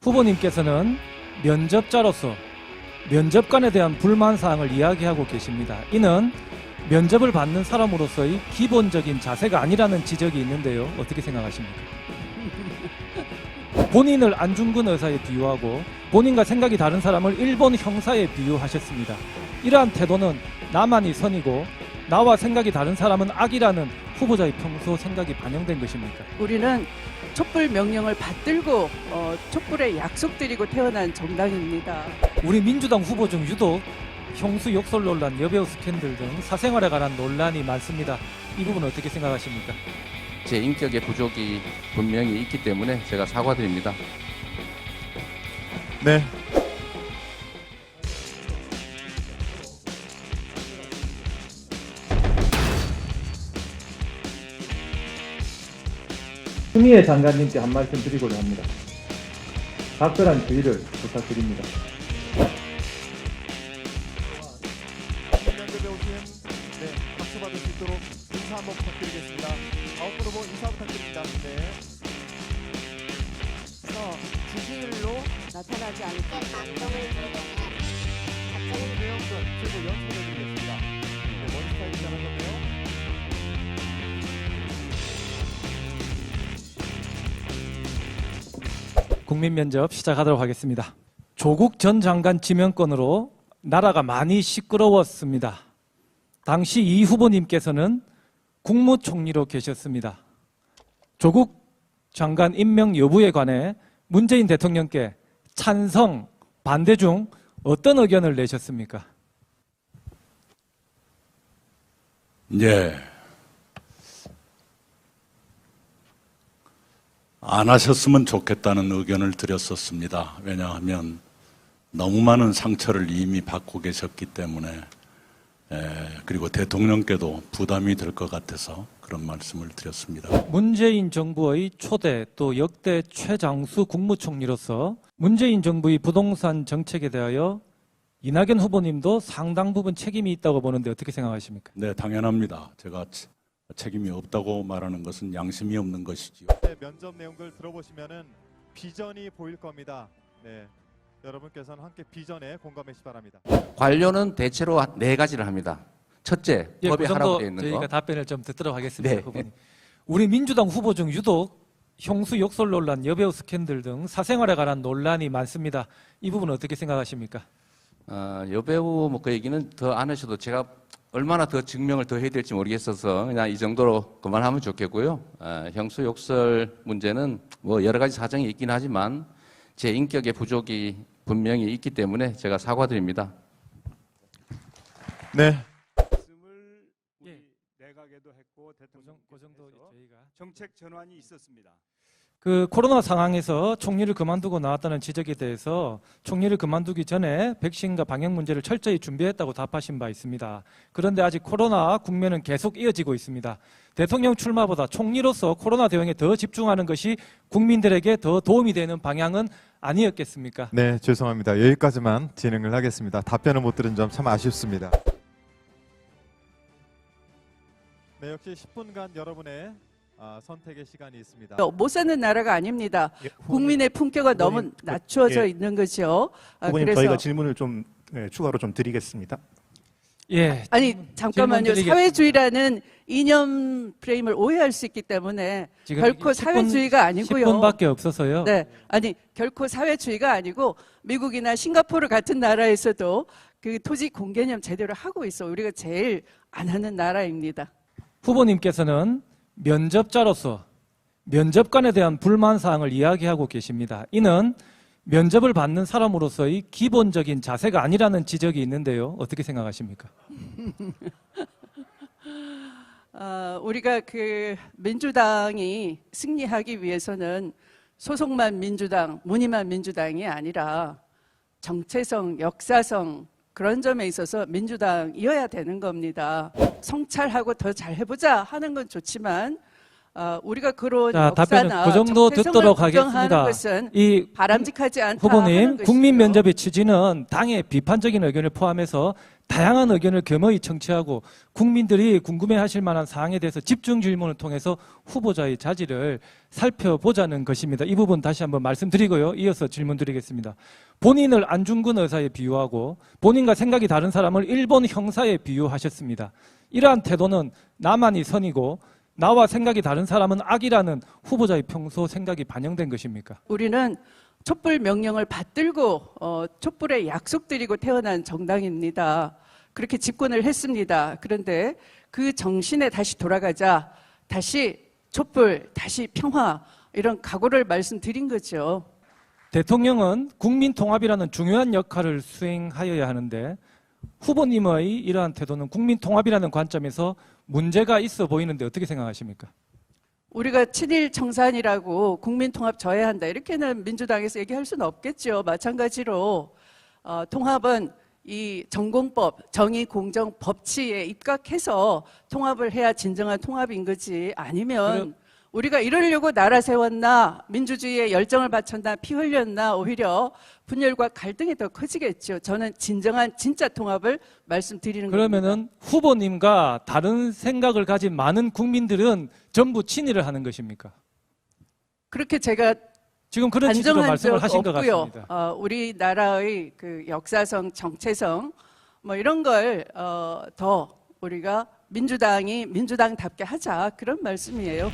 후보님께서는 면접자로서 면접관에 대한 불만사항을 이야기하고 계십니다. 이는 면접을 받는 사람으로서의 기본적인 자세가 아니라는 지적이 있는데요. 어떻게 생각하십니까? 본인을 안중근 의사에 비유하고 본인과 생각이 다른 사람을 일본 형사에 비유하셨습니다. 이러한 태도는 나만이 선이고 나와 생각이 다른 사람은 악이라는 후보자의 평소 생각이 반영된 것입니까? 우리는 촛불 명령을 받들고 촛불에 약속드리고 태어난 정당입니다. 우리 민주당 후보 중 유독 형수 욕설 논란, 여배우 스캔들 등 사생활에 관한 논란이 많습니다. 이 부분 어떻게 생각하십니까? 제 인격의 부족이 분명히 있기 때문에 제가 사과드립니다. 네. 추미애 장관님께 한 말씀 드리고자 합니다. 각별한 주의를 부탁드립니다. 면접에 오신 박수 받을 수 있도록 인사 한번 부탁드리겠습니다. 아웃분 후보 인사 부탁드립니다. 네. 주시일로 나타나지 않을 때 감동을 부르는 오늘 내용들 최고 연습해드리겠습니다. 네, 머리 스타일이 잘하셨네요. 국민면접 시작하도록 하겠습니다. 조국 전 장관 지명권으로 나라가 많이 시끄러웠습니다. 당시 이 후보님께서는 국무총리로 계셨습니다. 조국 장관 임명 여부에 관해 문재인 대통령께 찬성, 반대 중 어떤 의견을 내셨습니까? 예. 안 하셨으면 좋겠다는 의견을 드렸었습니다. 왜냐하면 너무 많은 상처를 이미 받고 계셨기 때문에 그리고 대통령께도 부담이 될 것 같아서 그런 말씀을 드렸습니다. 문재인 정부의 초대 또 역대 최장수 국무총리로서 문재인 정부의 부동산 정책에 대하여 이낙연 후보님도 상당 부분 책임이 있다고 보는데 어떻게 생각하십니까? 네, 당연합니다. 제가 책임이 없다고 말하는 것은 양심이 없는 것이지요. 네, 면접 내용들 들어보시면은 비전이 보일 겁니다. 네. 여러분께서는 함께 비전에 공감하시기 바랍니다. 관료는 대체로 4가지를 합니다. 첫째, 법에 하라고 되어 있는 저희가 거. 답변을 좀 듣도록 하겠습니다. 네. 후보님. 우리 민주당 후보 중 유독 형수 욕설 논란, 여배우 스캔들 등 사생활에 관한 논란이 많습니다. 이 부분 어떻게 생각하십니까? 여배우 그 얘기는 더 안 하셔도 제가 얼마나 더 증명을 더 해야 될지 모르겠어서 그냥 이 정도로 그만하면 좋겠고요. 형수 욕설 문제는 뭐 여러 가지 사정이 있긴 하지만 제 인격의 부족이 분명히 있기 때문에 제가 사과드립니다. 네. 말씀을 우리 내각에도 했고 대통령께서 정책 전환이 있었습니다. 그 코로나 상황에서 총리를 그만두고 나왔다는 지적에 대해서 총리를 그만두기 전에 백신과 방역 문제를 철저히 준비했다고 답하신 바 있습니다. 그런데 아직 코로나 국면은 계속 이어지고 있습니다. 대통령 출마보다 총리로서 코로나 대응에 더 집중하는 것이 국민들에게 더 도움이 되는 방향은 아니었겠습니까? 네, 죄송합니다. 여기까지만 진행을 하겠습니다. 답변을 못 들은 점 참 아쉽습니다. 네, 역시 10분간 여러분의 선택의 시간이 있습니다. 못 사는 나라가 아닙니다. 예, 국민의 품격은 너무 낮춰져 있는 것이요. 후보님 그래서 저희가 질문을 좀 추가로 좀 드리겠습니다. 예. 아니 잠깐만요. 질문 사회주의라는 이념 프레임을 오해할 수 있기 때문에 지금 결코 10분 사회주의가 아니고요. 10분밖에 없어서요. 네, 아니 결코 사회주의가 아니고 미국이나 싱가포르 같은 나라에서도 그 토지 공개념 제대로 하고 있어. 우리가 제일 안 하는 나라입니다. 후보님께서는 면접자로서 면접관에 대한 불만사항을 이야기하고 계십니다. 이는 면접을 받는 사람으로서의 기본적인 자세가 아니라는 지적이 있는데요. 어떻게 생각하십니까? 우리가 그 민주당이 승리하기 위해서는 소속만 민주당, 무늬만 민주당이 아니라 정체성, 역사성 그런 점에 있어서 민주당이어야 되는 겁니다. 성찰하고 더 잘해보자 하는 건 좋지만 우리가 그런 자, 답변은 역사나 그 정도 정체성을 듣도록 부정하는 하겠습니다. 것은 이 바람직하지 않다 하는 후보님, 것이죠. 국민 면접의 취지는 당의 비판적인 의견을 포함해서 다양한 의견을 겸허히 청취하고 국민들이 궁금해하실 만한 사항에 대해서 집중 질문을 통해서 후보자의 자질을 살펴보자는 것입니다. 이 부분 다시 한번 말씀드리고요. 이어서 질문 드리겠습니다. 본인을 안중근 의사에 비유하고 본인과 생각이 다른 사람을 일본 형사에 비유하셨습니다. 이러한 태도는 나만이 선이고 나와 생각이 다른 사람은 악이라는 후보자의 평소 생각이 반영된 것입니까? 우리는 촛불 명령을 받들고 촛불에 약속드리고 태어난 정당입니다. 그렇게 집권을 했습니다. 그런데 그 정신에 다시 돌아가자, 다시 촛불, 다시 평화, 이런 각오를 말씀드린 거죠. 대통령은 국민 통합이라는 중요한 역할을 수행하여야 하는데 후보님의 이러한 태도는 국민 통합이라는 관점에서 문제가 있어 보이는데 어떻게 생각하십니까? 우리가 친일 청산이라고 국민 통합 져야 한다, 이렇게는 민주당에서 얘기할 수는 없겠죠. 마찬가지로 통합은 이 전공법, 정의, 공정, 법치에 입각해서 통합을 해야 진정한 통합인 거지, 아니면 우리가 이러려고 나라 세웠나, 민주주의에 열정을 바쳤나, 피 흘렸나, 오히려 분열과 갈등이 더 커지겠죠. 저는 진정한 진짜 통합을 말씀드리는 겁니다. 그러면은 후보님과 다른 생각을 가진 많은 국민들은 전부 친일을 하는 것입니까? 그렇게 제가 지금 그런 취지로 단정한 말씀을 적 하신 것 없고요. 같습니다. 우리나라의 그 역사성, 정체성 뭐 이런 걸 더 우리가 민주당이 민주당답게 하자, 그런 말씀이에요.